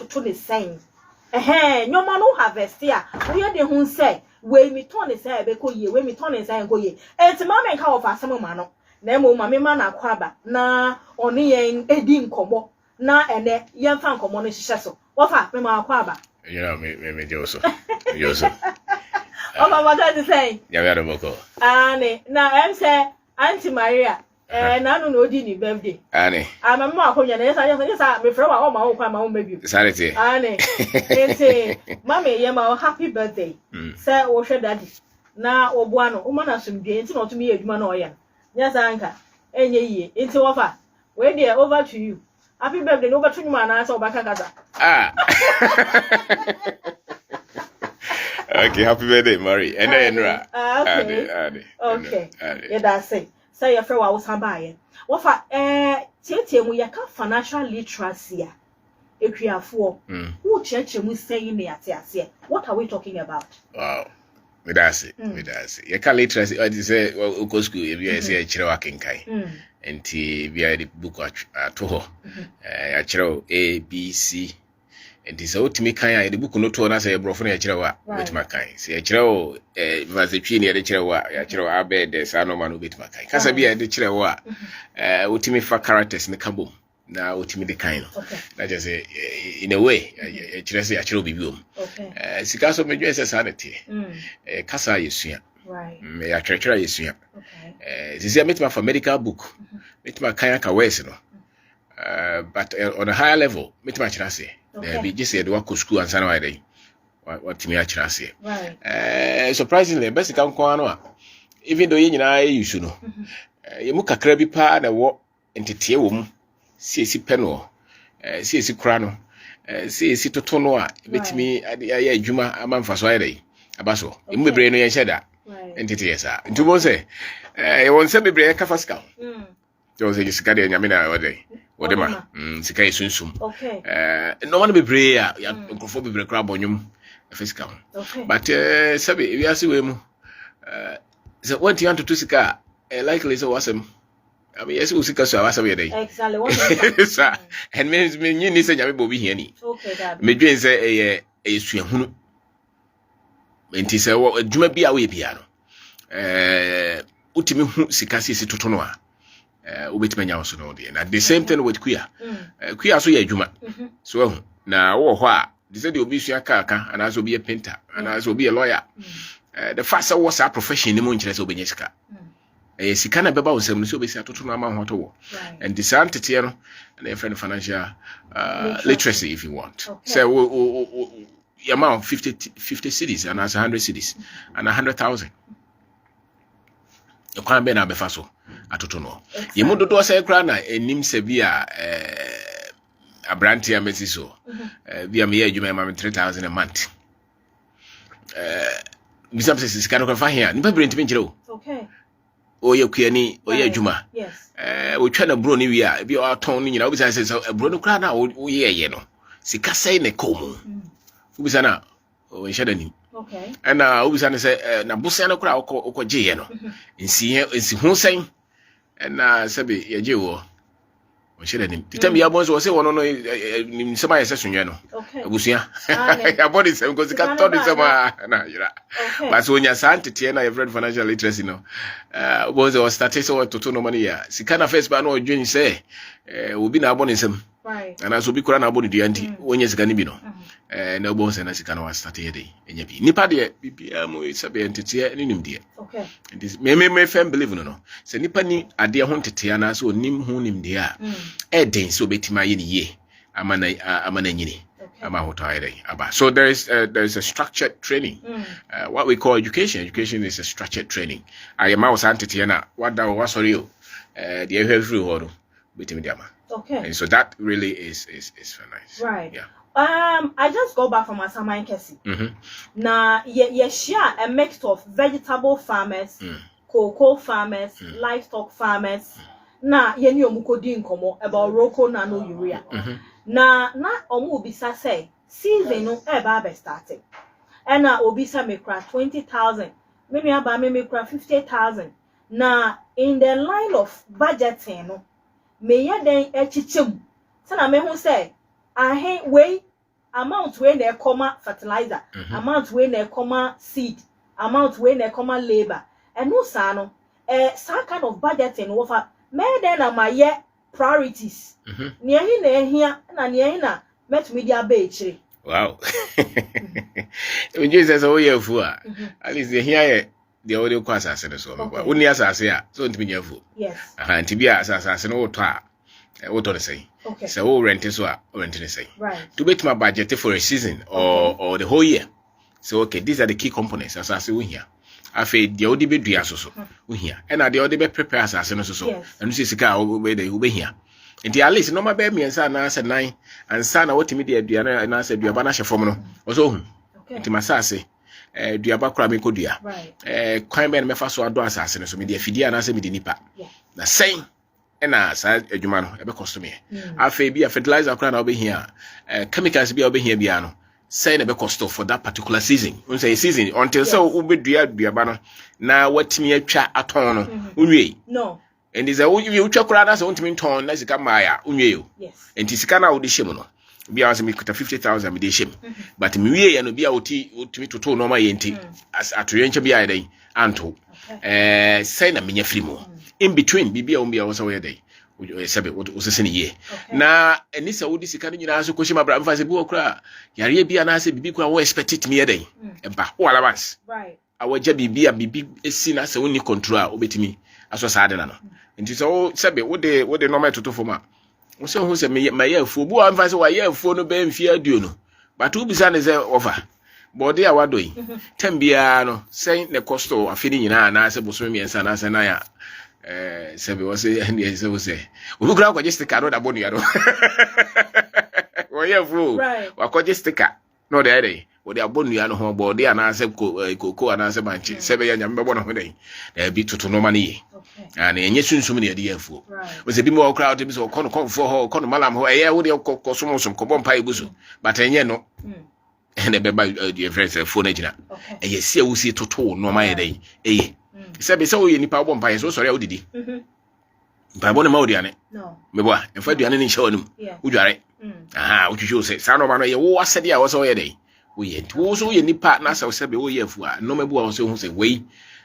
to the same. No man who harvest here. We are the who say, we me turn is say, beko ye, we me turn is say, go ye. And it's mamma and how of some man. Nemo mamma mana quaba, na only yen edin como, na and then young fan common shesso. What happened, my quaba? You know, me, Joseph. Joseph. Oh, my mother to say, Yavaraboko. Annie, now I'm say, Auntie Maria. And I don't know Dini birthday. Annie. I'm a more yes, I before my own baby. Sanity. Annie. Say, Mammy, Yama, happy birthday. Sir, or shed daddy. Now, or one woman has some gains, not to me, a manoya. Yes, Anka. And ye, into offer. Wait, dear, over to you. Happy birthday, over to my ass or Bacagaza. Ah. Okay, happy birthday, Mary. And then, okay. Yeah, that's it. Say your friend was sambaye. What for tete mu yaka financial literacy a ekuafo. Who church mu saying ne ate. What are we talking about? Wow. Me that's it. Yaka literacy I say go school if you say chiro akenkai. Enti via the book ato ho. Chiro A B C. And this ultimate kind the book no to na say brofo na chiro wa betima kan. Say chiro vazetwi ne de chiro wa ya chiro abed sa no man betima kan. Kasa bia de chiro wa ultimate fa characters ne kabom na ultimate the kind. Na just say in a way chiro say chiro bibiom. Sika so medwe say sanity. Kasa yesua. Right. Ya chiro yesua. This is metima for medical book. Metima kan ka wes no. But on a higher level, metima chiro say be just said work school and sana why what me actually say. Right. Surprisingly, best can ko even though you you should know. You mu kakra bi pa na wo entete wo mu si peno si kura no si toto no a betimi aye adwuma amamfa so aye abaso emu bebre no ye hyeda entete yesa ntubo say e won se bebre ka fasika jo say sika de nyame na wode wodema sika yesunsum no one bebre ya nkofo bebre kra bonyum fiscal but sabe we ase we mu so what you want to sika likely so wasem I mean yes we sika so wasem dey exactly what sir and me ni say nyame bobi hia ni dad me dwen say suahunu enti say adwuma bia we bia no utimi hu sika sisi toto no a ubetimanya so no dey na the same thing with queer so ya adwuma so na wo ho a they say the obi sua aka and as obi a painter and as obi a lawyer the faster was our profession ni mo nkyere say obenye sika sika na beba wonsem no so obi sia toto no ama ho to wo and the santete no na friend financial literacy if you want say your amount 50 cities and as 100 cities and 100,000 you can be na befa so atoto no ye mo dodo say kra na enim se bia abranti amesi so bia me adwuma ma 3,000 a month bisam se sika no kwa fa hia nipa brenti nkyere o oye kuani oye adwuma o twa na bro ni wi a bia o ton ni nyina o bisa se bro no kra na o ye no sika sai ne komu o bisa na o nshada ni and o bisa na se na busa na kra o gye ye no nsi hu sai and sabe ye gye wo o shede nim titam ya bonzo se wono no nim sema yese sunye no abusia ya body sem ko sika to di sema na yira but so nya santete na your financial literacy no bonzo was started so to no money ya sika na first ba no odwen se obi na abone sem and as obi kura na abone duanti onye sika ni bi no na bonzo na sika na was started dey enya bi nipa de bibia mo sabe entete ni nim de this me fam believe no se nipa ni ade ho ntete na so nim ho nim de a den so betima ye ni ye amana nyini ama hotaire aba so there is a structured training what we call education is a structured training I am was antete na wada was sorry o the every horo betimi de ama and so that really is very nice right I just go back from Asama Nkesi. Na ye share a mix of vegetable farmers, cocoa farmers, livestock farmers. Na ye ni omukodi nkomo about roko nano urea. Na omu obisa say season no eba be starting. And na obisa mekra 20,000. Maybe aba me mekra 50,000. Na in the line of budgeting no me ye den echichem. Sana me hu say ahe we amount when they come fertilizer, amount when they come seed, amount when they come labor. And no sano, some kind of budgeting offer made then my year priorities. Near here and near na met media battery. Wow. When Jesus oh yeah for at least here the audio class as so only as I say so to be your food. Yes. And to be as no to what to say. Okay. So rent is what renting say. Right. To make my budget for a season or the whole year. So okay, these are the key components as I say we here. I feel the ODB do so we here. And the ODB prepare as so. And this is a way they will be here. And the at least no my baby and son answer 9 and son what immediate Diana and answer Diabana Shafono was home. Okay. To my sassy. Diabakra me kodia. Right. Crime and mefaso ado assassin so media fidia and answer me the nipa. The same. And as a Jumano, ever cost me. I feel be a fertilizer crown over here. Chemicals be over here, Biano. Say never cost for that particular season. We say season until so will be Diabana. Now what me a chat at on. No. And is a you check around as on to me ton, let's come Maya, Unyo. Yes. And Tiscana would shimono. Be as me cut 50,000 with the shim. But me and be out to me to two normal yenti as at Riencha be a day, Anto. Say a mini frimo. In between, be on also a day. What was a senior year. Now, and this old is coming in as a question about Vazibu cry. Yari be an answer, be quite expected me a day. And by all of us. Right. Our jabby be a BB seen as a only control over to me. As was sad and it is all sabe what they normal to for ma. So who said me my year for boy and vice why year for no ben fear do no. But who bizan is offer. But they are what doing. Tembiano saying the cost of feeding in an answer was me and Sana Sanaya. Sabe was and yes, I will say. We grab just the card about you. Why you fool? Right. Or just the cat. No, the day. They are born you know body and answer cocoa and answer manchi. 7 years number 1 of the day. There be to no money. And yes, soon so many idea for. Was a bit more crowded so come for her, come malam who I would have cosmos some cobon pie buzu. But I know. And the baby dear friends phone agent. And yes, see we see to no my day. Eh. Sabe so you nipa bomb pie so sorry how did he? By one modiane. No. Me boy, and for the any show them. Would you right? Aha, what you say, son of man, you was said I was all day. We also any partners I said, oh, yeah, for no member also who say, way,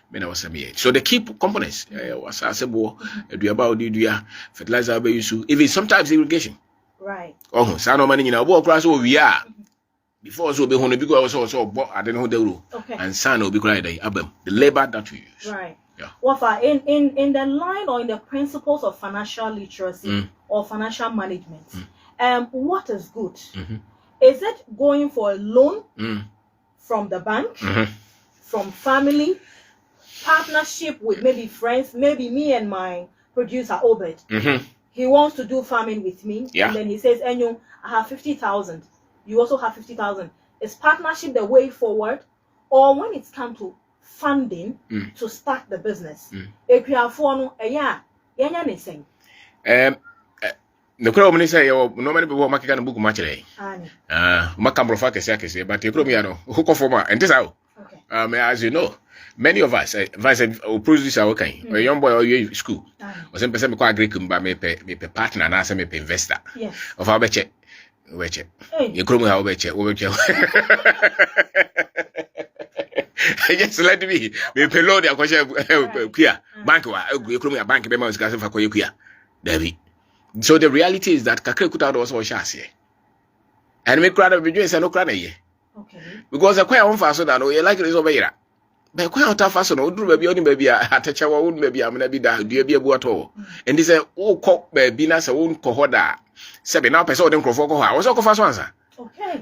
when I was a so the key components was as a boy, do about the fertilizer, even sometimes irrigation. Right. Oh, son of man in our walk across where we are. Before so be home, because also I don't know the rule. And son will be crying the labor that we use. Right. Yeah. Well, in the line or in the principles of financial literacy or financial management, what is good? Is it going for a loan from the bank, from family, partnership with maybe friends, maybe me and my producer Obed? He wants to do farming with me, and then he says, "Enyo, I have 50,000. You also have 50,000." Is partnership the way forward, or when it's come to funding to start the business? If you have one, anything. The crowd say, "Oh, no many people make a book much today." Macambro Fakes, but the Promiano, who conform, and this out. As you know, many of us, vice produce our kind, a young boy or you school, or some person quite Greek, but me partner and answer me investor. Of our betche, you come our betche, just let me pay load a question, queer, bank, you come a bank, members, gas for queer, David. So the reality is that Kakre could have also shas here. And make crowd of videos and no crane ye. Because a quite on fasten that you like it is over here. But quite a fasten, or do baby only baby, I touch our own baby, I'm gonna be that, do you be a boat all? And this is all cock baby, nas a own cohoda. 7 hours or them crofoko. I was also fast answer.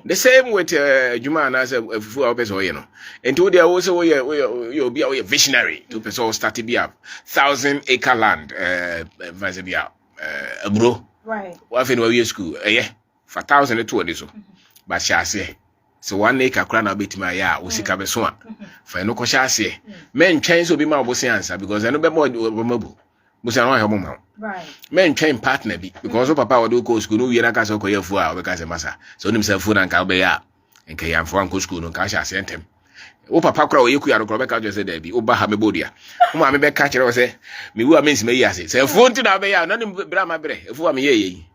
The same with Juman as a full person, you know. And to there also you'll be a visionary to person start to be up 1,000-acre land, vice versa. Bro, right? What in where school? For 1,002 so. But shall say, so 1 acre crown a bit my ya, we see Cabeswan. For no shall say, men change will be my bossy answer because I know more mobile. Busan, right? Men change partner because of Papa do go school, no year caso coya for because a massa. So himself food and Calbea and Kayan for Uncle School, no cash I sent him. O papa kra oyeku ya no Rebecca just said there oba ha mebodia mo me catch you say me wu means me yase say phone to na be ya no bra ma bre efu am ye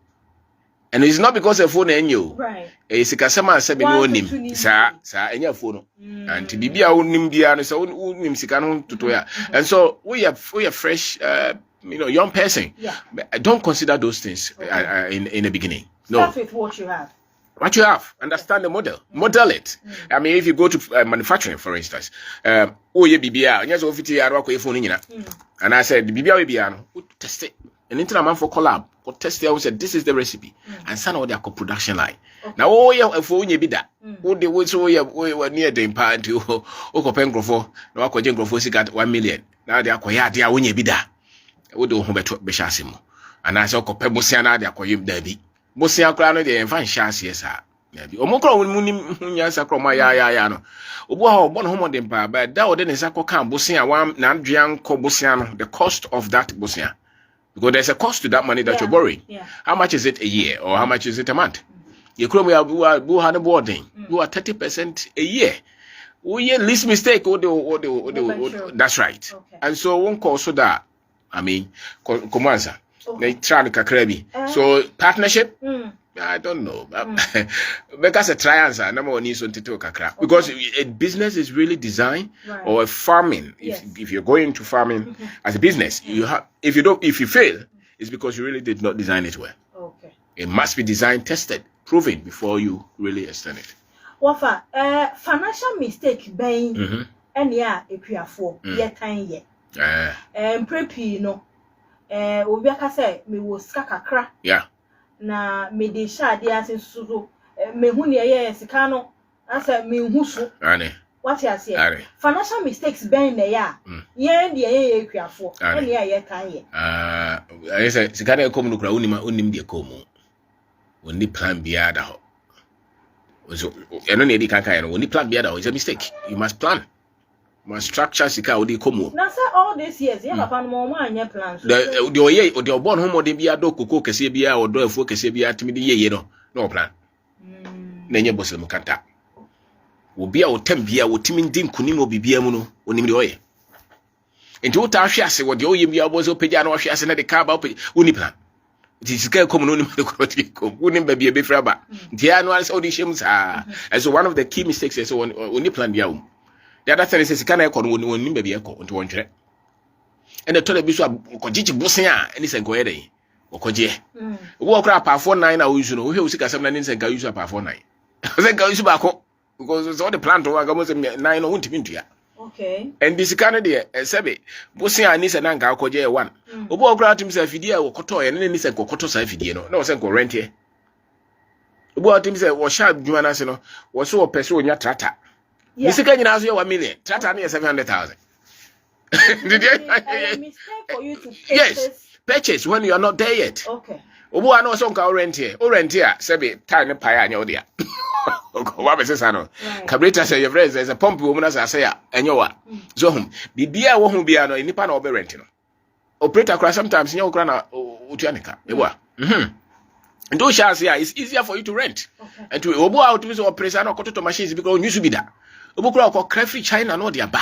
And it's not because of phone and you. Right. It's a customer said, "Nim, sir, and your phone." And to be nim diano, so nim sikano to toya. And so we are fresh, young person. Yeah. Don't consider those things in the beginning. No. Start with what you have. What you have, understand the model it. I mean, if you go to manufacturing, for instance, ye bibia, and yes, ofiti arwa ko phone nyina. And I said, bibia we bia no, test it. And into a man for collab, or test it. I said, this is the recipe, and send all their production line. Now, a phone ye be that. The way so we near the impact to Okopengrofo, no Akojengrofo got 1 million. Now they are quite dear when ye be that. We do home to Beshasimo. And I saw Copemosiana, they are quite derby. Bosia crown de enfan chance yes ah maybe omokro munim nyansa kro ma ya no obo ha obo no homo de pa ba da ode ne sako kan bosia wan na adwan ko bosia no the cost of that bosia because there's a cost to that money that you're borrowing. How much is it a year or how much is it a month? You kro ya bu ha no boarding you are 30% a year. We least mistake that's right. And so one call so that I mean komansa they try to kakrabi. So partnership, I don't know. Because a try answer number one is to kakra. Because a business is really designed or a farming. If you're going to farming as a business, you have if you fail, it's because you really did not design it well. Okay. It must be designed, tested, proven before you really extend it. Wafa, financial mistake being any equiafo yet time yet. Preppy no. Obi aka say me wo sika kakra na me de sha de ase suzo me hu ne ye sika no asa me hu so what you say financial mistakes ben na ya ye de ye ekwiafo ene ya ye kan ye I say sika na kom no kra unim de kom woni plan bia da ho so eno na di kan kan no woni plan bia da ho is a mistake. You must plan. Must structure sika odi komo. Na say all these years, you papa no mo anya plans. The oye odi obon ho modin bia do koko kese bia odo afu kese bia timi de yeye no plan. Na nye bosel mu kanta. Obi a otam bia otimi ndin kunim obibia mu no onim de oye. Enti wo ta hwe ase wo de oye bia bozo pagya na hwe ase na de ka ba oni plan. Ti sika komo no onim de kroti kom. Onim ba bia be fraba. Nti anu ase odi shem sa. And so one of the key mistakes is oni plan bia wo. The other thing is can I call one baby echo into one track. And the toilet bisu kojiji bosia any sen koyede okoje. Wo kra pa 49 na usu no wo hwe usika 7 sen ka usu pa 49. Sen ka usu ba ko because it's all the plant one go say 9 no untimi ntua. Okay. And this kind of there sebe bosia ni sen na nka okoje 1. Obo kra tim say fidie wo koto ye ne ni sen koto sa fidie no na wo sen ko rent here. Obo tim say wo sha djuma na se no wo so wo pese onya trata. This is 1 million. Trata near 700,000. Did you? A mistake for you to purchase when you are not there yet. Okay. Obu ano so nka rent here. O rent here. Sebe time pay anya odia. What be say no? Carburetor say your friends there's a pump woman as I say enyo wa. So hum. Bibia wo hum bia no nipa na obe rent no. Operator crash sometimes nyo kra na utuanika. Ewa. And those shares here it's easier for you to rent. Okay. And to obu out to operate no koto machines because you should be that. Obukura ko crayfish China no dia ba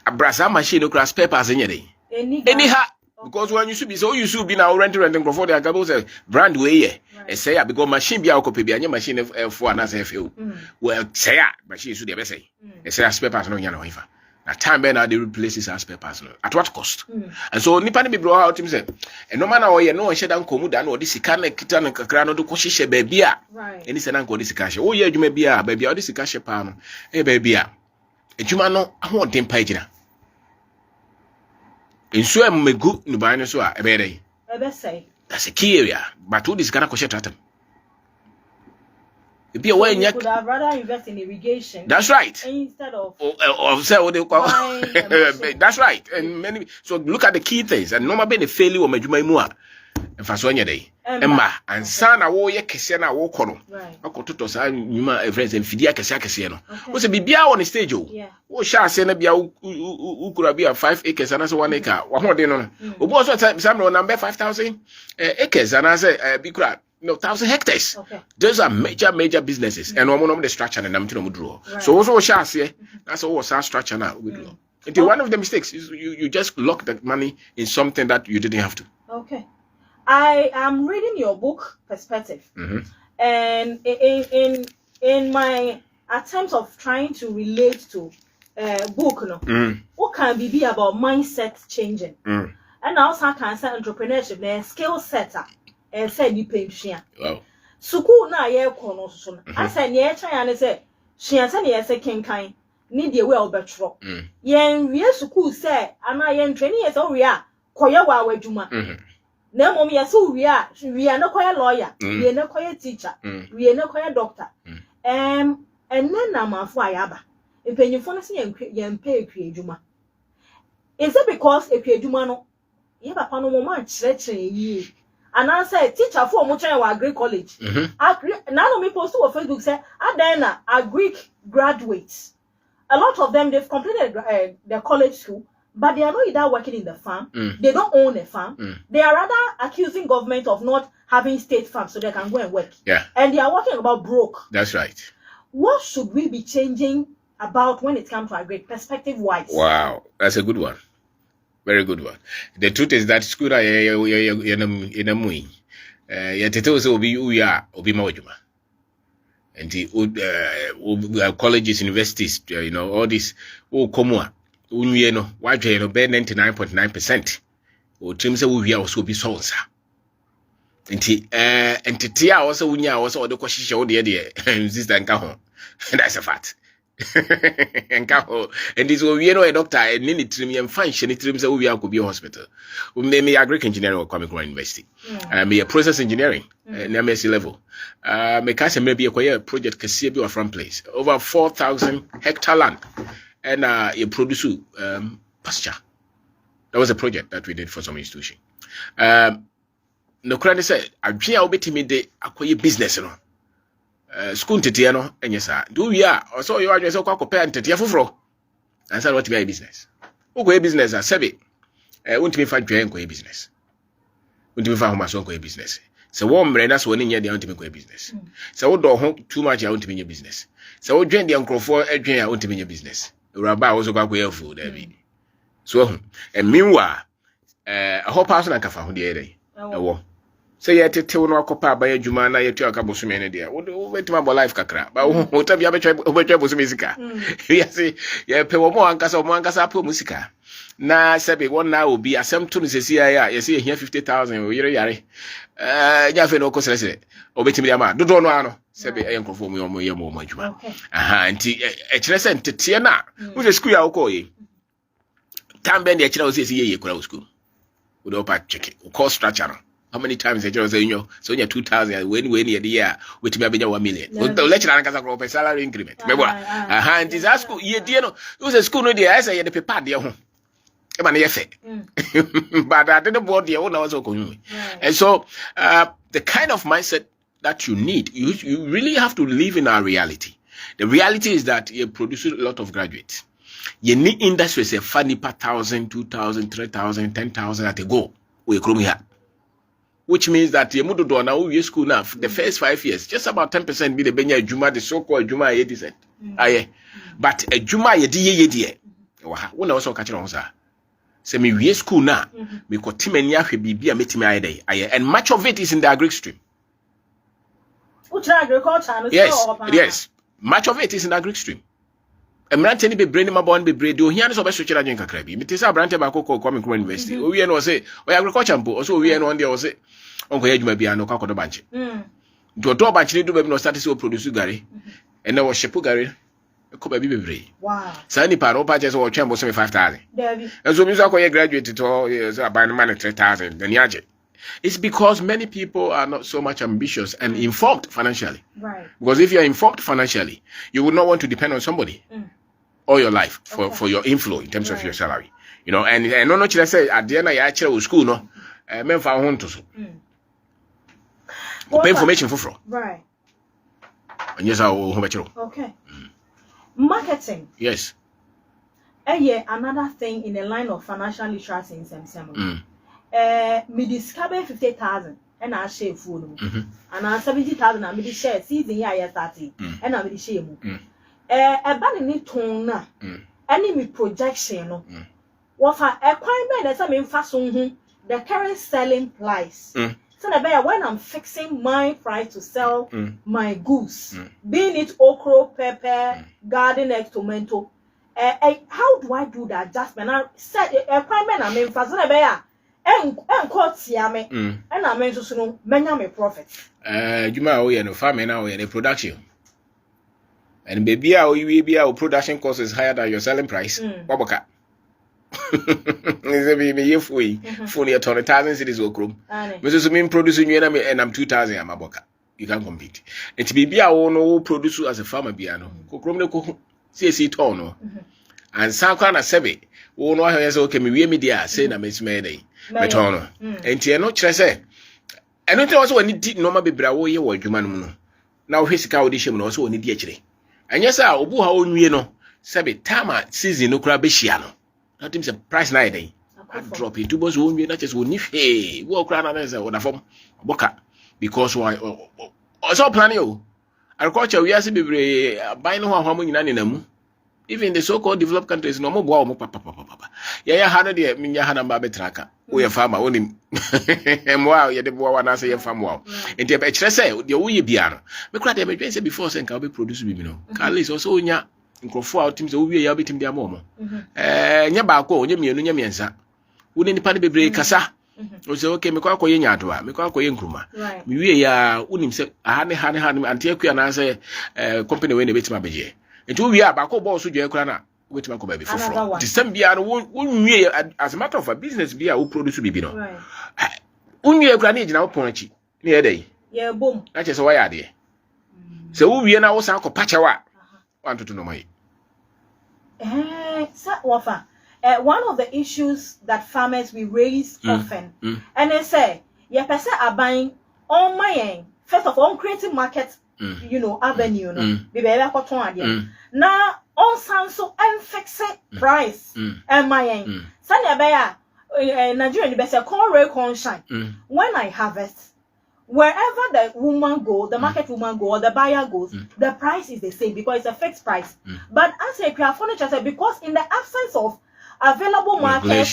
abrasa machine no crash papers nyere anyhow because when you should be so you should be now renting before the agabo say brand way here say because machine bia ko pe bia nye machine for na say fe well say machine should dey be say say papers no nya no ifa na time be na they replace as papers no at what cost and so nipa ne bibro how team say no man na o ye no hye dan komu da na o de sika na kita na kakra no do ko hye ba bia eni se na nko de sika hye o ye adwuma bia ba bia o de sika hye pa no ba bia adwuma no ho den pa gina enso emegu no ban no so a ebe dey ebe say that's a key area but who this kana ko hye tratam be away you could have rather invest in irrigation. That's right. Instead of say what they call that's right. And many so look at the key things and normally the failure of majuma mu a emfaso anya dey emma ansa na wo ye kese na wo kɔ no akototo sa nyuma friends mfidi akese no wo se bibia on stage o wo sha ase na bia ukura bia 5 acres and so 1 acre wo ho dey no obo so some no number 5,000 acres and I say bikura no 1,000 hectares. Okay. Those are major businesses and no the structure and I'm to draw. So also share that's all was our structure now we do. One of the mistakes is you just lock the money in something that you didn't have to. Okay. I am reading your book Perspective, and in my attempts of trying to relate to book, what can be about mindset changing, and also can say entrepreneurship, the skill setter, and say the pension. Wow. Suku na ye kono so. I said ye try and say she answer ye say kenkan need the way obetro. Yen wie suku say ana yen training ye so we a koye wa wadwuma. Na mom ye so we a no koye lawyer, we no koye teacher, we no koye doctor. And then na manfo ayaba. Empenyifo no say yen pay ekwadwuma. Is it because ekwadwuma no ye papa no mo man chire yi? And I said, teacher for much in Agri college. Now me post on Facebook say, Adena Agri graduates. A lot of them they've completed their college school, but they are not either working in the farm. They don't own a farm. They are rather accusing government of not having state farms so they can go and work. Yeah. And they are working about broke. That's right. What should we be changing about when it comes to Agri perspective wise? Wow, that's a good one. Very good one. The truth is that school in a mui. Yet also obi mawajuma. And the colleges, universities, all this komwa. Unyeno, wajeno be 99.9%. O trim se we also be sonsa. And tia also unya also the kwashisha ode de sister nka ho. That's a fact. And this will be a doctor and any trim and function it trims we are could be a hospital. We may agric engineering or Comic University. May a process engineering MSc level. May maybe a project Casabia or from place. Over 4,000 hectare land and a produce pasture. That was a project that we did for some institution. No crane said, I'll be timid acquire business. School tetia no enye sa do we are also you adwese kwa kopea tetia foforo answer what be business ugo business a sebe untimi fa dwen ko business untimi fa homa so ko business se wo mre na so ne nya dia untimi ko business se wo do ho too much ya untimi nya business se wo dwen dia nkrofo adwen ya untimi nya business uraba wo so kwa ko yafu da bi so and meanwhile a whole person and kafa ho de dey ewo say yet tell no akopa ba adwuma na yetu aka bosume ne de wo betima bo life kakra ba wo tabi abetwa bosume sika yes ye pe wo mo ankasa apo musika na sebe won na obi asem to no sesi ya ye say here 50,000 wo yere yare nya fe no ko sere obetimi ama dodo no ano sebe enkrofo mu ye mo adwuma aha nti kire se ntete na wo se school ya wo ko yi tambe de kire wo sesi ye kura wo school wo do pa check wo course structure no. How many times they just say, so in 2,000, when the year, with me, 1 million. The lecturer and salary increment. And this school, you know, it was a school, no, I say, the paper, dear home. But I didn't board the owner also. And so, the kind of mindset that you need, you really have to live in our reality. The reality is that you produce a lot of graduates. You need industries, a funny per 1,000, 2,000, 3,000, 10,000 at a go. We come here. Which means that you move to now school now the first 5 years, just about 10% be the benya juma, the so-called juma 80%. But a juma ye when I also catch on sir. Say me we school now, me ko timenya hwe bibia metimi ayede aye, and much of it is in the agri stream. Which agriculture? Yes, much of it is in the agri stream. Emrante ni be brain ma bon be bread o hia no so be switch radwen kakra bi metisa brante ba kokko Comic University o wie no say o agriculture mpo o so o wie no on there o say onko ya djuma bia no kwakodo banche do banche ni do be no start say o produce gari and now ship gari ko ba bi bebre wow sa ni pa no pa je so o twem bo so 5,000 David and so mi so akoye graduate to so aban man 3,000 then yaje. It's because many people are not so much ambitious and informed financially. Right. Because if you are informed financially, you would not want to depend on somebody all your life for your inflow in terms of your salary. You know, and no no say at the end I actually school no men for home to so. Pay information for fraud. Right. And yes, okay. Marketing. Yes. Another thing in the line of financial literacy in some me discover 50,000 and I share food and 70,000 and me share season here 30 and I me share mu about ni tone any me projection no what a quite bad as I mean fast the current selling price. So when I'm fixing my price to sell my goods, being it okra, pepper, garden egg, tomato, how do I do that adjustment? I set a prime and I mean for and quote siame and I mean to many profit. You might no farming now in a production. And maybe our production cost is higher than your selling price. Waboka. Is a fully a 1,000 cities will groom. Mrs. Mean producing you and I'm 2,000 amaboka. You can compete. And to be our own producer as a farmer piano. Cocrom CSC tono. And Sakana Sebe. Oh no, I say okay, me media say na Miss Mayday. Metono. And Tia no trese. And not also any did no be brawo ye or Juman. Now his audition also need the and yes, I will how you know, Sabi Tama season no crab shiano. Not him a price night day. I drop it. Two boys won't be not just one if hey, walk around as a form boca because why also plan you. Agriculture, we are be buying no harmony in them. Even the so called developed countries, no more wow, papa. Yeah, 100 year, Minya Hanamba tracker. We are farmer only. And wow, you're the one I say a farm wow. And the picture say, the way piano. We cried them before saying, can be produced, you know. Carly is also in ya. In Crawford teams, we are beating their mom. Nyabako, Yamiansa. Wouldn't the panny be cassa? Was okay, Miko Yadwa, Miko Yankruma. We are, wouldn't say, I had until we answer company when they beat my budget. And we are back boss with your crana, which my baby for fraud. The same beer won't as a matter of a business beer who produce Bibino. Only a granage now ponchi near day. Yeah, boom. That is why I did. So we are now also Pachawa. Want to know my one of the issues that farmers we raise often, and they say, yeah, person are buying on my end. First of all, creating markets. You know, avenue, no, be very cotton. Now, on sound so fixed price, and my end. Sunday bear, Nigerian, the best corn rail corn shine. When I harvest, wherever the woman go, the market woman go, or the buyer goes, the price is the same because it's a fixed price. But as a craft furniture, because in the absence of available market,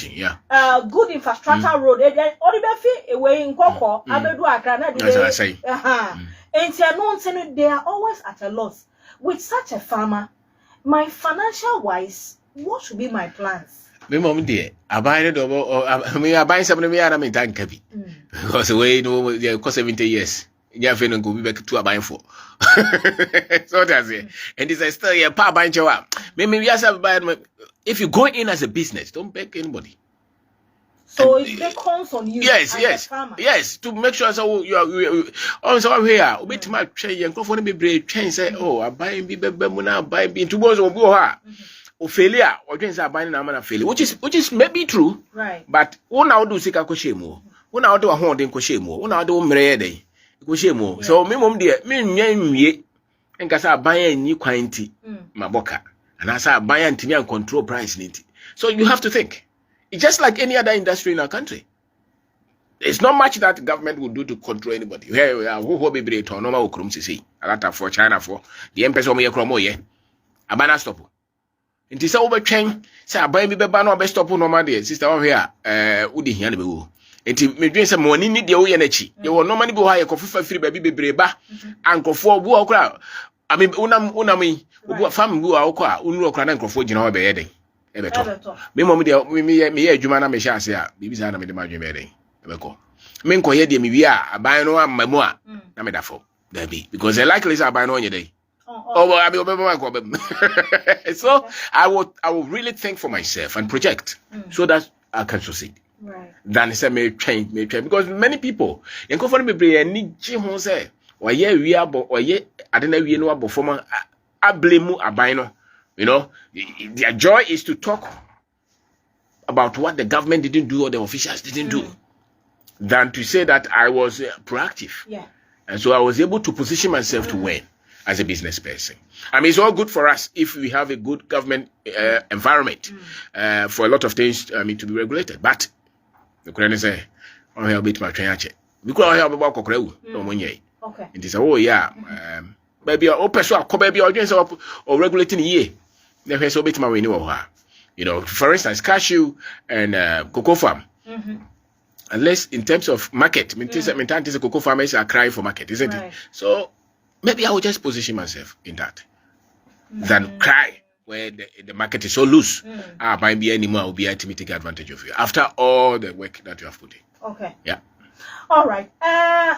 good infrastructure road, or the away in Coco, Abedu Akana, and they are always at a loss. With such a farmer, my financial wise, what should be my plans? My mom, dear, I buy it or I buy something me and I'm in time heavy. Because away no cost 70 years. Yeah, go be back to a buying for. So that's it. And this is still a power buying you up. Maybe yes, if you go in as a business, don't beg anybody. So it becomes on you. Yes, to make sure so you are also here. Wait my change and go for me brave change say, oh, I buy be muna buy be two boys or go ha. Or failure or things are buying a man of failure, which is maybe true. Right. But one now do sika koshemo. One now do a horn in koshemo. One now do mrede. Koshemo. So me mom dear, me nye and kasa buy a new quantity maboka. And as I buy and timi and control price need. So you have to think. It's just like any other industry in our country. There's not much that the government will do to control anybody. Here we are, who be brave to normal okrum sisi. Alata for China for the empress of me kromo ye. Abana stop. It is over chain. Say I buy me be bano be stop no man there. Sister over here, udi hiya be wo. Enti me dwen say money need the oye nachi. You will normally go high kofu free baby be breba. Ankofo bu okra. I mean unami obu fam bu okra unu okra na nkofo gina obe yeden. Me mom de me adwuma na me hye ase a bibi sa na me de ma adwuma yeden. Ebeko. Me nkoye de me wi a aban no amamu a na me da fo. There be because the likely is aban no onye dey. So I will really think for myself and project so that I can succeed. Right. Than say may change because many people in confirm me bring any ji ho say oye wi abo oye adena wi no abo form ablemu aban no, you know, their joy is to talk about what the government didn't do or the officials didn't do than to say that I was proactive. Yeah. And so I was able to position myself to win as a business person. I mean, it's all good for us if we have a good government environment for a lot of things, I mean, to be regulated. But the Quran say, "Oh, I'll beat my train check." Because I have about Cockrell, no money. Okay. It is oh yeah, maybe a person maybe audience or regulating year. Then so beat my way, you know. For instance, cashew and cocoa farm. unless in terms of market, cocoa farmers are crying for market, isn't it? So maybe I will just position myself in that than cry where the market is so loose. Might be anymore, I will be able to take advantage of you after all the work that you have put in. Okay. Yeah. All right.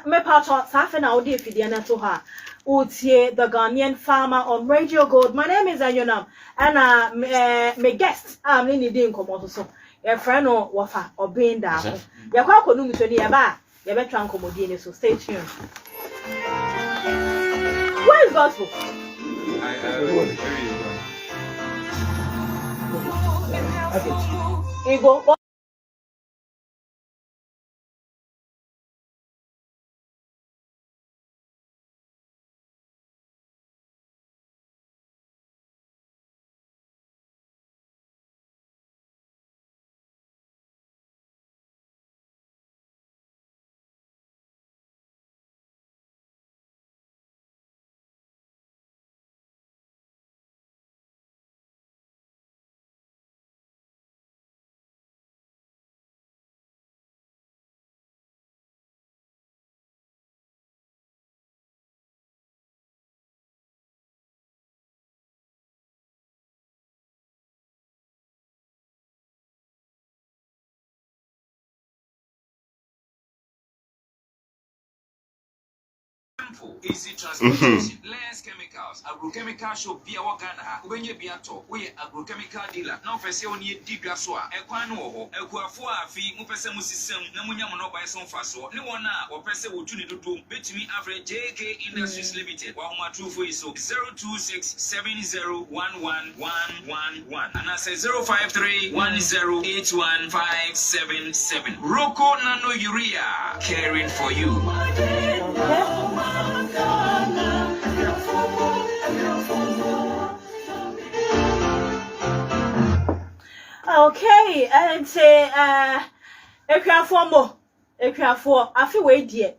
Me part of Safi na odi fidiana to her. Utie the Ghanaian farmer on Radio Gold. My name is Anyonam, and my guest I'm in the incomodo so. Your friend or wafa or being down. Your quack on to the aba. Your better uncommodine, so stay tuned. Where is gospel? Ego. Easy transportation, less chemicals. Agrochemical shop via Wakana. Ubenye biato, we agrochemical dealer. Now pese oni digaswa. Ekwano ho, ekwafoa fi mupese musisem na munya mono by some faso. Ni wana wapese wotuni dudu. Betumi average JK Industries Limited. Wa huma true for iso 026701111 and I say 05310815777. Roko Nano Urea, caring for you. Okay, and say ekwafomo I feel way dear.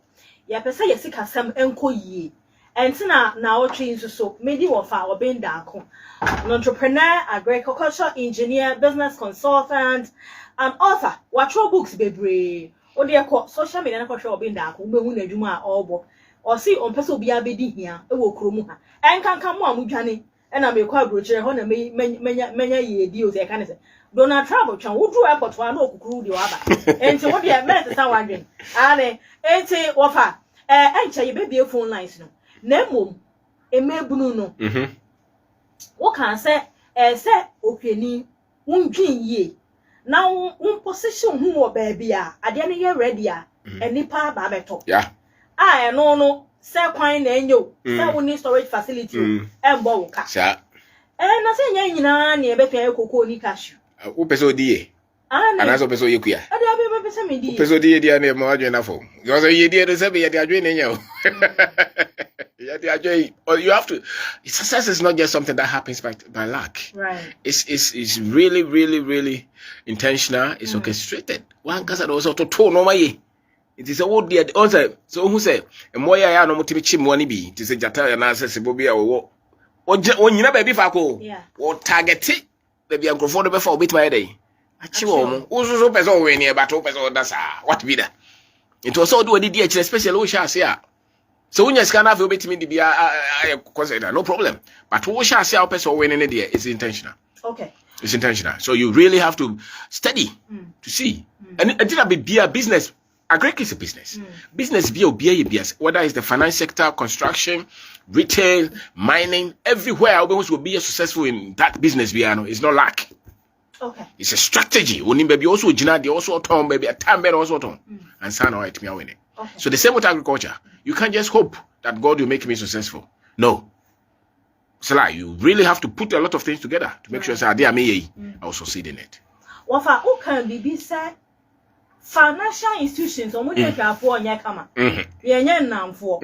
Ya pesa yesika sam enko yi. Entina na otwe nso so medi wo fa obenda ako. An entrepreneur, agricultural engineer, business consultant, and author. Watch books bebre. Odi ekọ social media na kwhwe obenda ako. Ubehu na adwuma a obo. Or see on person be abedi here, e wo kromu ha. Enkanka mo amudwane, e na mekwa brochire ho na menya ye deals e kan say. Donald Trump twan wo dru airport wa na okukuru di waba. Enti wo de met san wadwen. Ane enti wo fa encha ye be phone lines no. Na mom emebunu no. Wo kan say say openi wundwin ye. Na won position hu wo ba bia ade ne ye ready a enipa ba beto. Yeah. No, say quine and you, say we need storage facility, and bow cash. And I say, Yana near Bepe Coco ni cashew. Upeso die. And as a peso yukia. I don't remember peso die dear near margin of home. You also ye dear to say at the adrenaline. You have to. Success is not just something that happens by luck. Right. It's really, really, really intentional. It's orchestrated. One casa also to two no my. It is a wood dear also. So who say a moya ya no mutimi chimwani bi. It is a jata and answer Sibobia or you never be fako. Yeah. Or target it. Baby, I'm going before a bit my day. Achiwo uzo peso we near but peso that's what be that. It was all do a DH especially we shall say. So when you scan have a bit me be I consider no problem. But we shall say our peso when in the day is intentional. Okay. It's intentional. So you really have to study to see. And it did be a business. Agric is a business. Business be whether it's the finance sector, construction, retail, mining, everywhere almost will be successful in that business. It's not luck. Okay. It's a strategy. When baby also Gina, they also turn baby a time better also turn. And son or it me win it. So the same with agriculture. You can't just hope that God will make me successful. No. So like you really have to put a lot of things together to make sure that I will succeed in it. What for who can be said? Financial institutions or money for Yakama. For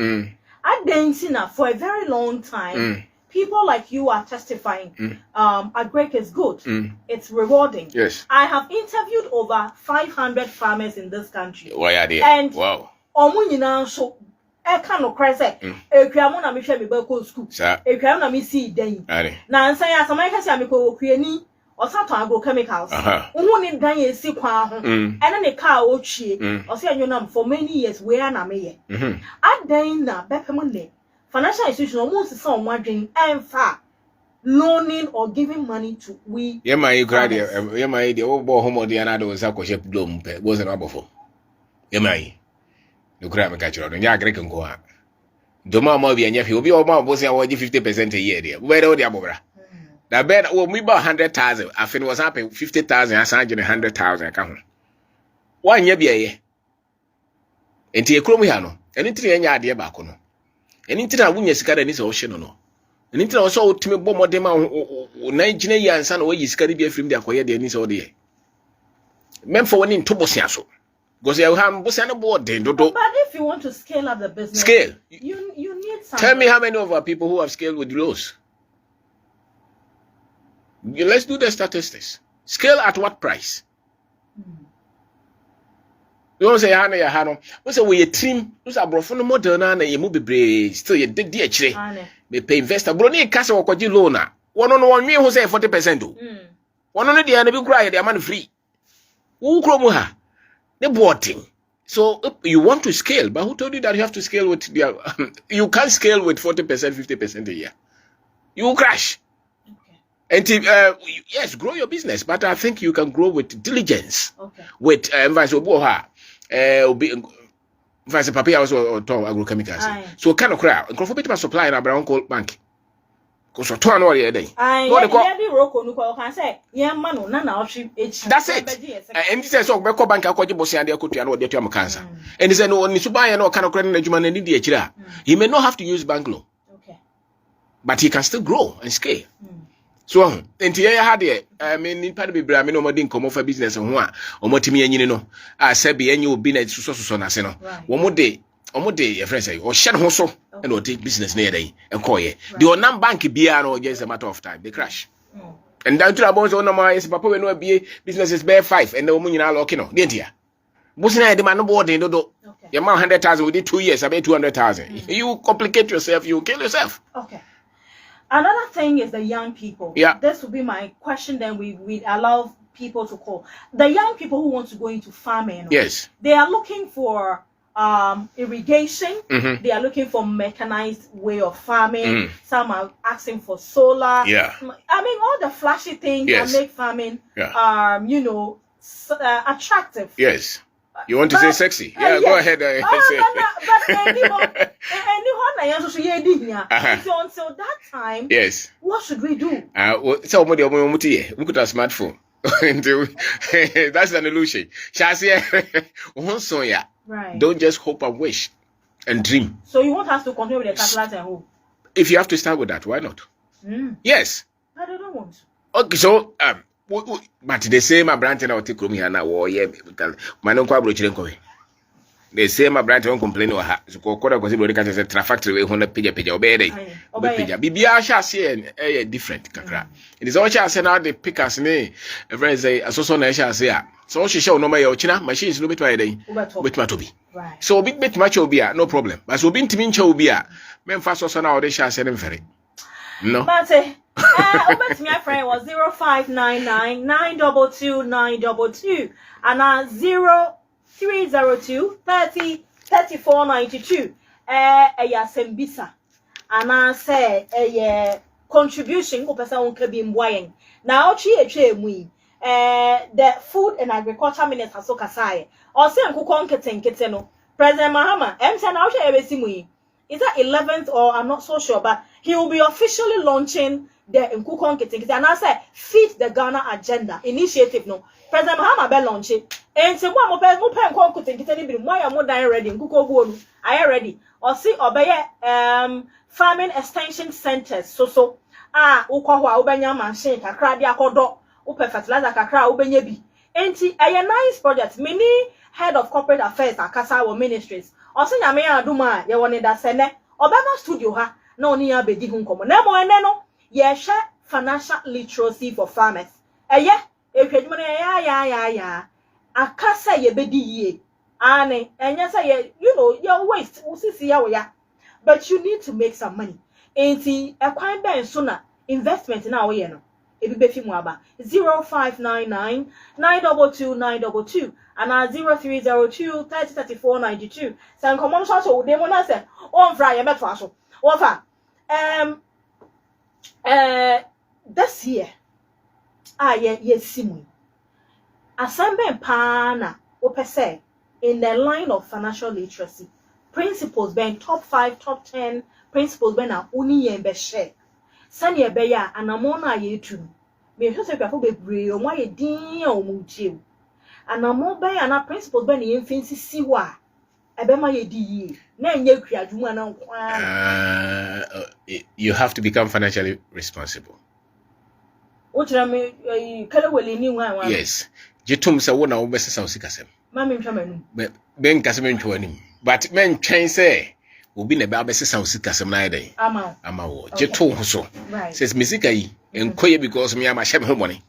for a very long time, people like you are testifying. Agric is good. It's rewarding. Yes. I have interviewed over 500 farmers in this country. Why are they? And wow. So I cannot cry say. Ekramona me hwe me ba ko school. Ekramona me see den. Na nsan ya samai ka sia me ko okuani or certain agrochemicals. Who need dan ye si kwa ho. And then a car o chi. Or say you know for many years where na me. At then na bepemonde. Financial institution almost some wondering and far loaning or giving money to we. Yeah, my graduate, yeah, my the old boy home or the another was a question bloom wasn't up before. Yeah, my the grab catcher on ya Greek and go out. Doma Mobi and Yafi will be all more was 50% a year, dear. Where all the abora? The bed will be about 100,000. I think was up 50,000, I signed 100,000 account. 1 year be a year. And Tia Cromiano, and into the idea back on. And into that wouldn't scatter this ocean or no. And into also to me bomb them out 19 years and son away is Caribbean film the acquired the news all day. Men for one in Tobosiaso. Because you have Bosana board then. But if you want to scale up the business, you need some. Tell me how many of our people who have scaled with lows. Let's do the statistics. Scale at what price? You want to say, Hannah, Hannah, what's a way a team? Who's a broken modern and you move brave, still you did dear trade. They pay investor, Brony Castle or Codilona. 1 me who say 40%. One on the enemy cry, they are man free. Who cromuha? The boarding. So you want to scale, but who told you that you have to scale with the you can't scale with 40%, 50% a year. You will crash. And yes, grow your business, but I think you can grow with diligence. With vice Oboha, vice papier also or agrochemicals. So kind of crowd. And for supply in a brown coal bank. Because for 2 hours a day. That's it. And this is so Beko Bank Akojibos and the Akuti and the cancer. And he said, no, Nisubai no kind of credit man and the he may not have to use bank loan. But he can still grow and scale. So, and here I had it. I mean, in part of the Bramino Modin come off a business on one, or Motimi and you know, I said, be any be net so naseno. One more day, your friend say, or Shan Hoso, and will take business near day and call ye. The Onam Bank Biano just a matter of time, they crash. And down to our bones on my papa when we be business is bare 5 and the woman in our local, didn't you? Wasn't I demand board in the your man 100,000 within 2 years, I bet 200,000. You complicate yourself, you kill yourself. Okay. Another thing is the young people. Yeah. This will be my question. Then we allow people to call. The young people who want to go into farming. Yes. They are looking for irrigation. They are looking for mechanized way of farming. Some are asking for solar. Yeah. I mean, all the flashy things that make farming, attractive. Yes. You want to say sexy? Yeah, go ahead. Until that time, yes. What should we do? So we could have smartphone. That's an illusion. Right. Don't just hope and wish and dream. So you want us to continue with the catalyst and hope? If you have to start with that, why not? Yes. I don't want to. Okay, so but the same brand now take room here now or yeah man kwa brochiren the same brand won't complain or ha so kokoda ko sibo ka say trafactory we hono pija obey pija bibia sha say different kakra it is all sha say now the pickers ne every say asoso na sha say so she show no ma ya ochina machines no betwa dey betwa to be so big bet match obi no problem but so bi ntimi ncha obi a memfa so na o dey sha say dem no but over to my friend was 0599 922 922 and 0302 30 34 92. Sembisa. And I say contribution ko pesa on kabi mbwayen. Now the Food and Agriculture Minister so kasai. Or say nkuko nkete no. President Mahama, now is that 11th or I'm not so sure, but he will be officially launching the Nkukon Kitting and I say Feed the Ghana Agenda initiative. No, President Mahama be launch it. And say one more Nkukon Kitting why am I ready? Nkuko I am ready. Or see obey farming extension centers. So ukwa ubenya machine kakra dia kodo upe fertilizer kakra ubenye bi. Enti a nice project. Many head of corporate affairs akasa wo ministries. Osi nyame aduma ye woni da sene obema studio ha na oni ya bedi hu nkomo na mo ene no ye hwe financial literacy for farmers eye ehwadwuma na ya akasa ye bedi yie ane enye say ye your waste usisi ya wo ya but you need to make some money enti ekwan ben so na investment na wo ye no ebi be fi mu aba 0599 922 922 and 0302 3034 92 san komon so wo de mo na se on fra ye beto aso wo fa this year ye simu asambe pa na wo pese in the line of financial literacy principles being top 5 top 10 principles be na uni ye be share sani ebe ya anamo na ye tu me so se kwafo bebre o mo ye din o mo tie anamo be ya na principles be na ye mfinsi si ho a ebe ma ye di yi na enye kwiadwuma na nkwa you have to become financially responsible. Yes. Jitum sa wona wo bese sa usikasem. Mami ntwamanu. Ben kasem ntwanim. But men twen say obi na ba bese sa usikasem na yedai. Ama wo. Jitu ho so. Says misika yi enkoye because me ama hye me money.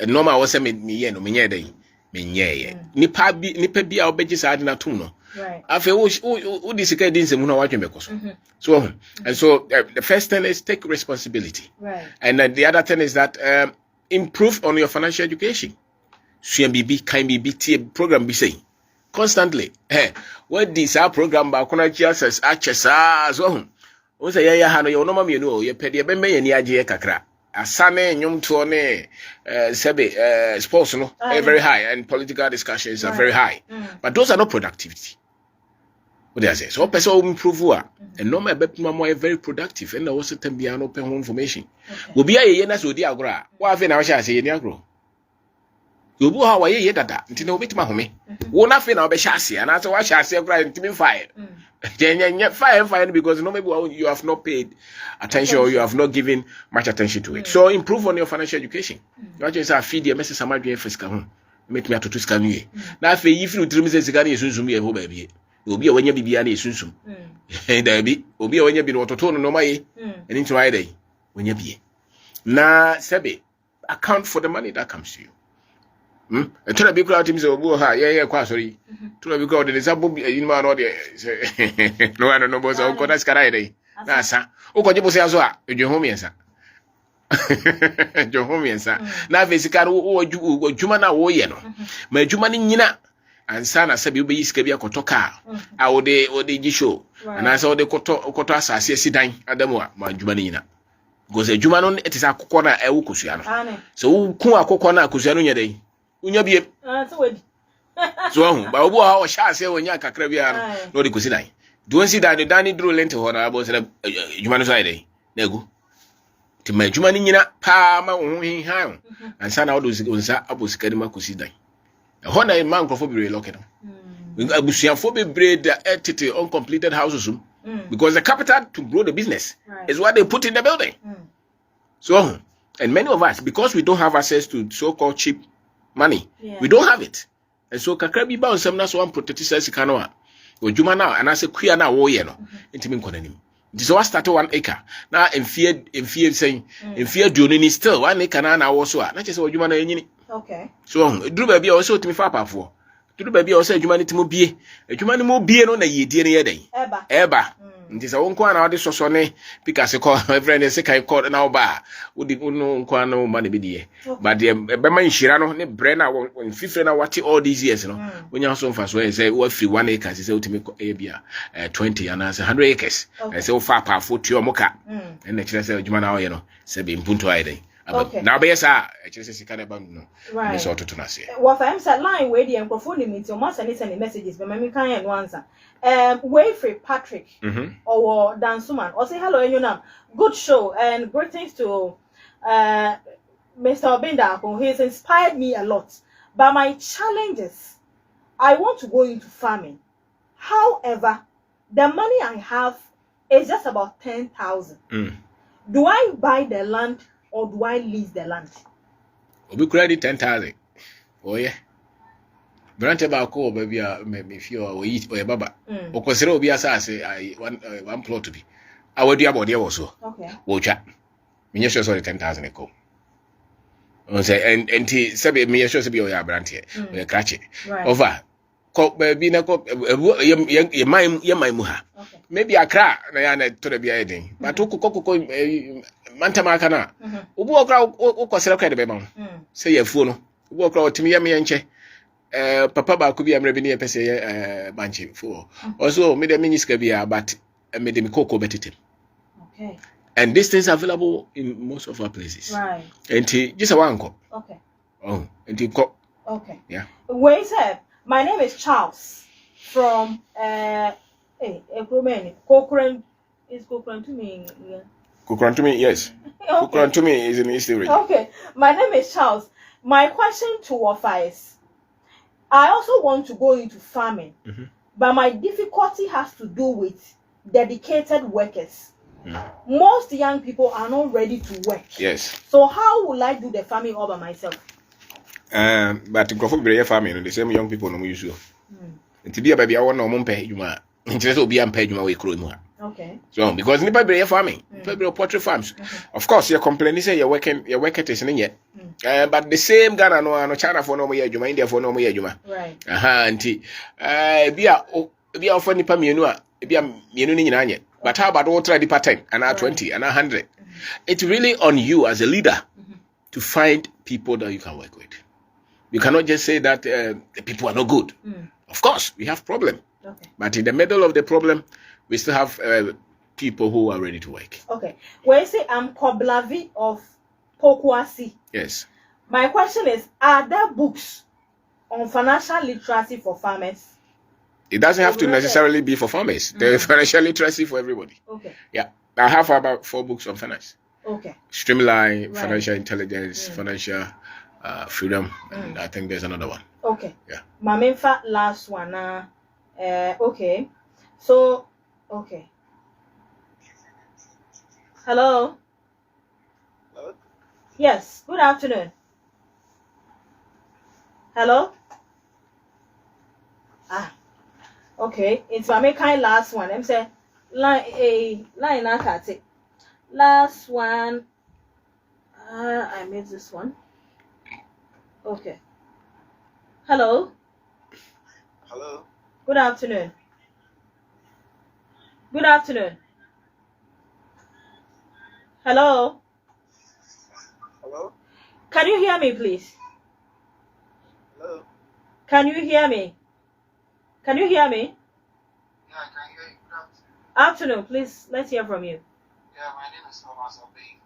Normal wo say me ye no me nye dai. Me nye ye. Nipa bi a obeji sa ade na tum no. Right. Afi wo di sika din semu na wa twembe koso. So and so the first thing is take responsibility. Right. And then the other thing is that improve on your financial education. CMBB can be program be saying constantly. What this our program ba kuna access so o say ya ha no you no ma me no you pede be me ni age kakra asane nyum to ne sebe sports no very high and political discussions are very high. But those are not productivity. What do I say? So person improve and no me be more very productive and also can be an open information. Will be a na so di agro wa fe na wa sha say ni agro. Yobu ha wa ye dada nti na obetima home wo na fe na obehya ase ana so wa hya ase kura ntimi fire fire because no maybe you have not paid attention or you have not given much attention to it. So improve on your financial education. You just say feed your message samadwe fisika ho make me atoto sika nwie na fe yi firi utrim se sika na yesunsum ye ho ba bie obi a wanya bibia na yesunsum da bi obi a wanya bi no toto no maye eni nti why dey wanya bie na sebe account for the money that comes to you. Tuna bi kura tim se obu ha ye kwa sorry tuna bi kura de sabo yin ma no de no ano no bo so ko na skara ide na sa o ko jibo se aso a edwo miensa edwo miensa na fe sika wo dwuma na wo ye no ma dwuma ni nyina ansa na sabi obeyi sika bi akoto ka a wo de gisho na sa wo de koto asase asidan adamu a ma dwuma ni nyina go se dwuma no etisa akokọ na ewo kosua no so wo ku akokọ na kosua no nya dai unya bie so wedi so hu ba obo ha o sha ase wonya kakra bia no de kosi dan do nsi dan dani dro lente ho na abo se dwuma no sai dai na egu ti ma dwuma ni nyina pa ma wo hin han ansa na wo do nsa abo sika ni ma kosi dan ho na man krofo bi re lock no abusuafo be breed entity uncompleted houses because the capital to grow the business is what they put in the building. So and many of us, because we don't have access to so-called cheap money, we don't have it. And so kakra bi ba onsam na so one protect sika no a odwuma na and say kuya na wo ye no ntimi nkonanim. This was start 1 acre. Now enfie saying enfie duonu ni still 1 acre na wo so a na che say odwuma na enyini. Okay. So duru ba bia wo so timi fa apafo. Duru ba bia wo say adwuma ni timo bie. Adwuma ni mo bie no na yedie ne yedan. Eba. Nti sa won kwa na wode soso ne pikase ko every se kai ko na oba wodi no kwa na ma ne bidie but the be man hira no ne bre na won fifre na wati all these years no wonya so mfa so say wo free 1 acre say utimi e bia 20 and 100 acres say wo fa pa fo tuo moka na kire say adwuma na wo ye no say be mpunto aiden now be sa kire say sika na ba no me so to na say what I'm say line we the microphone limit o ma send messages but me kan and answer Wayfrey Patrick or Dan Suman or say hello Enyonam, good show and greetings to Mr. Obinda who has inspired me a lot. But my challenge is I want to go into farming. However, the money I have is just about 10,000. Do I buy the land or do I lease the land? Obi credit 10,000. Oh yeah. Branche ba ko baby me feel o yi o baba o kwesere obi asase one plot to be awadu abode wo so okay wo twa menye sure so 10,000 ko on say and sebe menye sure sebe o ya branche o ya krache over ko baby na ko ye mai mu ha maybe akra na ya na to da bia eden but ko mantamaka na obu okra ukosere kwa de be ma say yafuo no obu okra otimi ya me enche papa ba ko bi amre bi ne pese ye banche fo also me de minisika bia but me de mikoko betitem. Okay. And these things are available in most of our places. Right. And just a one call. Okay. Oh, and call. Okay. Yeah. Wait up. My name is Charles from Cochrane. Is Cochrane to me? Cochrane to me, yes. Okay. Cochrane to me is in East region. Okay. My name is Charles. My question to Wafa is, I also want to go into farming, but my difficulty has to do with dedicated workers. Most young people are not ready to work. Yes. So how will I do the farming all by myself? But in Kofu farming, the same young people no use you. And to be a baby, I want no more pay you ma. Interest will be unpaid you away crew. Okay. So because nipa be farming, people poultry farms. Of course, you're complaining say your work is in yet. But the same Ghana no China for no more Juma, India for no more Juma. Right. Auntie. Be a for nipa mienu a be a mienu ni nyina. But how about all try the part-time and 20 and 100? It's really on you as a leader to find people that you can work with. You cannot just say that the people are not good. Of course, we have problem. Okay. But in the middle of the problem, we still have people who are ready to work. Okay. When you say I'm Koblavi of Pokwasi. Yes. My question is, are there books on financial literacy for farmers? It doesn't have to necessarily be for farmers. There's financial literacy for everybody. Okay. Yeah. I have about 4 books on finance. Okay. Streamline, financial intelligence, financial freedom, and I think there's another one. Okay. Yeah. Mamenfa last one. Okay. So, okay. Hello? Hello? Yes. Good afternoon. Hello? Okay. It's Mamenfa last one. I'm saying line nakati. Last one. I made this one. Okay. Hello? Hello? Good afternoon. Good afternoon. Hello? Hello? Can you hear me, please? Hello? Can you hear me? Can you hear me? Yeah, I can hear you. Good afternoon. Afternoon, please. Let's hear from you. Yeah, my name is Thomas Obey.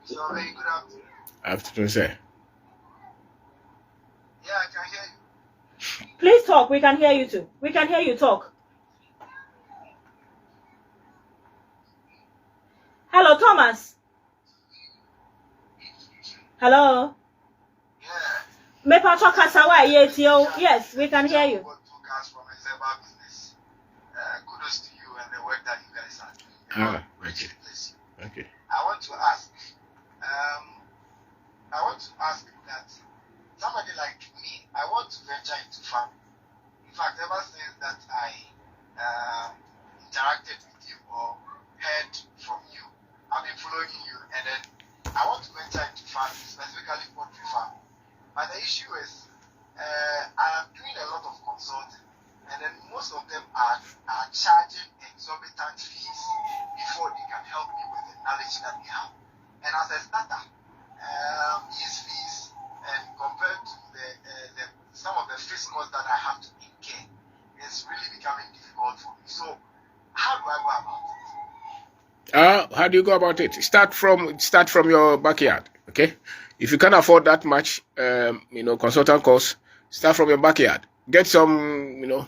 Mr. Obey, good afternoon. Afternoon, sir. Yeah, I can hear you. Please talk. We can hear you too. We can hear you talk. Hello, Thomas. Hello. Yeah. Yes, we can hear you. Kudos to you and the work that you guys are doing. Okay. I want to ask that somebody like me, I want to venture into farming. In fact, ever since that I interacted with you or heard from you, I've been following you, and then I want to venture into farming, specifically poultry farming. But the issue is, I am doing a lot of consulting, and then most of them are charging exorbitant fees before they can help me with the knowledge that they have. And as a starter, these fees, and compared to the some of the fees costs that I have to incur, it's really becoming difficult for me. So, how do I go about it? How do you go about it? Start from your backyard. Okay. If you can't afford that much, consultant costs, start from your backyard. Get some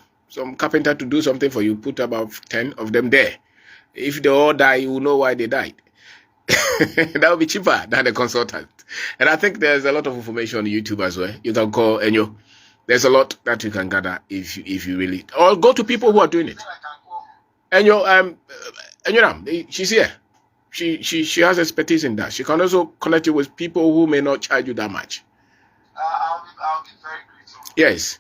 carpenter to do something for you. Put about 10 of them there. If they all die, you will know why they died. That would be cheaper than a consultant. And I think there's a lot of information on YouTube as well. You can call Enyo. There's a lot that you can gather if you really, or go to people who are doing it. Enyo, she's here. She has expertise in that. She can also connect you with people who may not charge you that much. I'll be very grateful. Yes.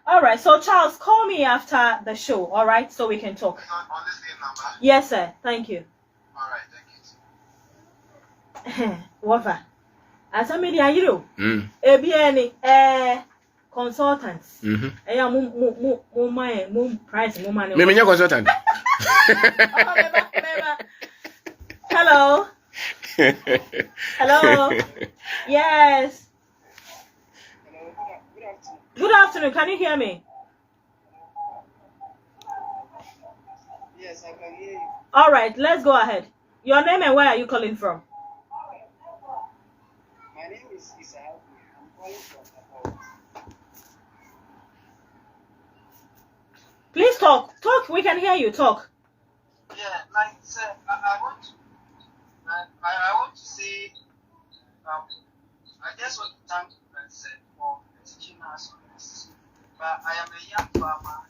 All right. So Charles, call me after the show. All right, so we can talk. On this same number. Yes, sir. Thank you. All right. Thank you. Wafa. As a media, you know, any consultants. More price, more money. Me consultant. Hello. Hello. Yes. Good afternoon. Can you hear me? Yes, I can hear you. All right, let's go ahead. Your name and where are you calling from? My name is Isa. I'm calling from Port. Please talk. Talk. We can hear you. Talk. Yeah, like sir, I want to say, I just want to thank you, sir, for teaching us on this. But I am a young farmer,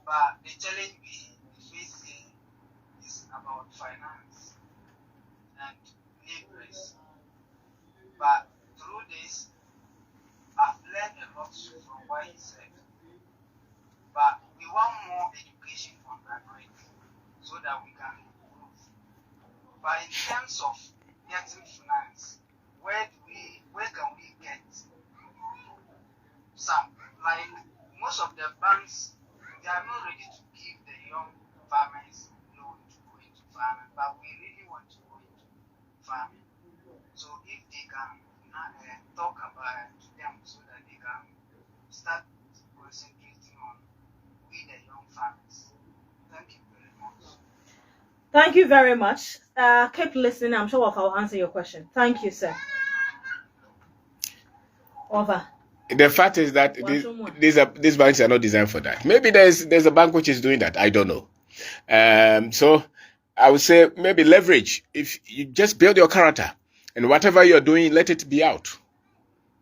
but the challenge we face here is about finance and laborers. But through this, I've learned a lot from what he said. But we want more education on that rate so that we can improve. But in terms of getting finance, where can we get some? Like most of the banks, they are not ready to give the young farmers loan to go into farming, but we really want to go into farming. So if they can talk about to them so that they can start concentrating on we the young farmers. Thank you very much. Thank you very much. Keep listening. I'm sure I'll answer your question. Thank you, sir. Over. The fact is that these banks are not designed for that. Maybe there's a bank which is doing that. I don't know. So I would say maybe leverage. If you just build your character and whatever you're doing, let it be out.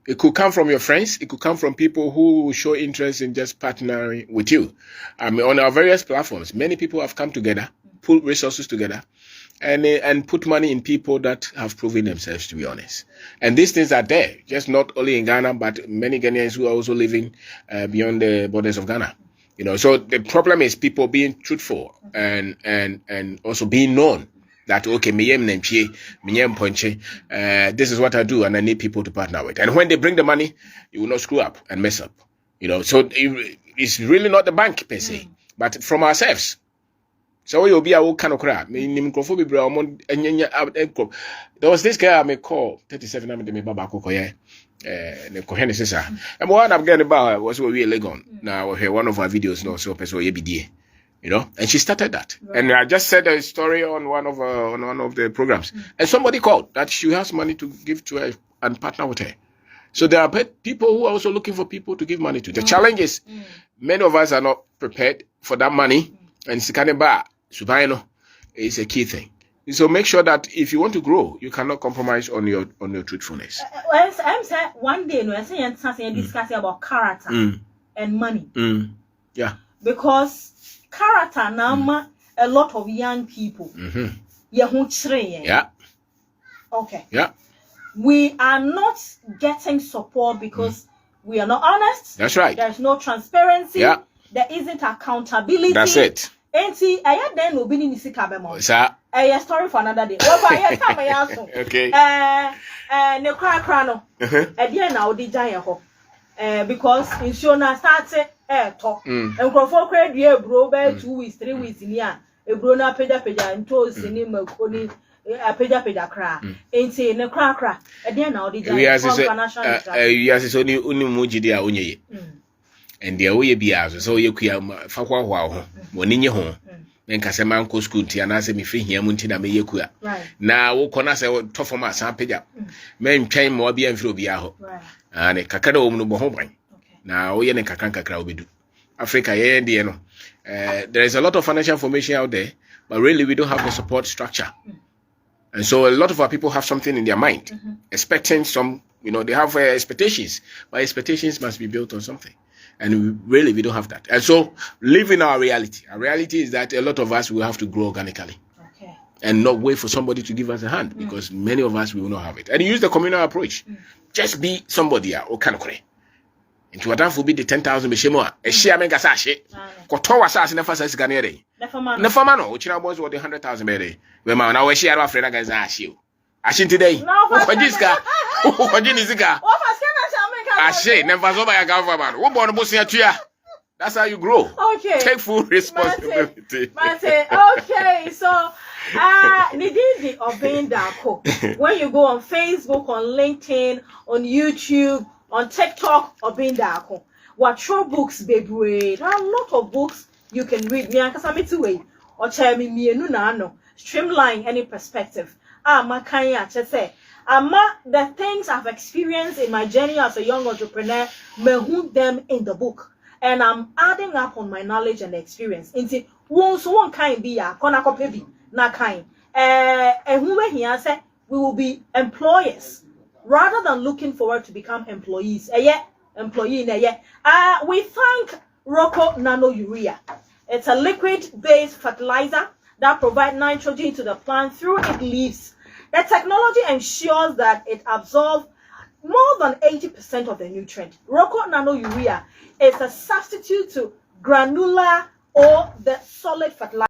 It could come from your friends. It could come from people who show interest in just partnering with you. I mean, on our various platforms, many people have come together, pulled resources together, and put money in people that have proven themselves to be honest. And these things are there, just not only in Ghana, but many Ghanaians who are also living beyond the borders of Ghana. You know, so the problem is people being truthful and also being known that, okay, this is what I do and I need people to partner with. And when they bring the money, you will not screw up and mess up. You know, so it's really not the bank per se, but from ourselves. So you'll be a kind of crap. There was this guy I may call 37. I'm the Babako. And what I'm getting about was we Legon. Now one of our videos no so you know, and she started that. Right. And I just said a story on one of the programs, and somebody called that she has money to give to her and partner with her. So there are people who are also looking for people to give money to. The challenge is many of us are not prepared for that money, and Sikaneba Subaino is a key thing. So make sure that if you want to grow, you cannot compromise on your truthfulness. I'm saying one day we're discussing about character and money. Yeah. Because character now a lot of young people. Yeah. Okay. Yeah. We are not getting support because we are not honest. That's right. There's no transparency. Yeah. There isn't accountability. That's it. And see, I then will be in the Sir. A story for another day. Okay. Ne cry now the giant because insurance starts talk. And for credit year bro by 2 weeks, 3 weeks in here. A bro na peja and toes in him a peja cry. Ain't say ne cry. Again now the giant yes, only muji dia unye. And the way be as so you fakwa wow moninye ho nka se man ko school ti ana se me fi hia munti na me yekua na wo kona se to form asan peja men twen mo bia mfiri obi aho ane kakada wo mu no bo ho ban na wo ye ne kakra obedu Africa ye de no there is a lot of financial information out there, but really we don't have the support structure. And so a lot of our people have something in their mind, expecting some, you know, they have expectations, but expectations must be built on something. And we don't have that. And so live in our reality. Our reality is that a lot of us will have to grow organically. Okay. And not wait for somebody to give us a hand, because many of us will not have it. And use the communal approach. Just be somebody or kind of cray. Into what will be the 10,000 Bishimoa, a share make us ashe. Kotowa sass in the first Ganere. Nefamano, which now was what the 100,000 bede. When my now share our friend against Ashe. Ashin today. No, what is it? Ashe, never so by a government. What born a that's how you grow. Okay. Take full responsibility. Okay, so Nididi Obindako. When you go on Facebook, on LinkedIn, on YouTube, on TikTok, Obindako. What your books, baby? There are a lot of books you can read. Me ankasa two way. Or tell me no. Streamline any perspective. Makanya say. The things I've experienced in my journey as a young entrepreneur, me them in the book. And I'm adding up on my knowledge and experience. Into one kind be a kona kopebi na kind. And who here say we will be employers rather than looking forward to become employees. Employee we thank Rocco Nano Urea. It's a liquid-based fertilizer that provides nitrogen to the plant through its leaves. The technology ensures that it absorbs more than 80% of the nutrient. Rocco Nano Urea is a substitute to granular or the solid fertilizer.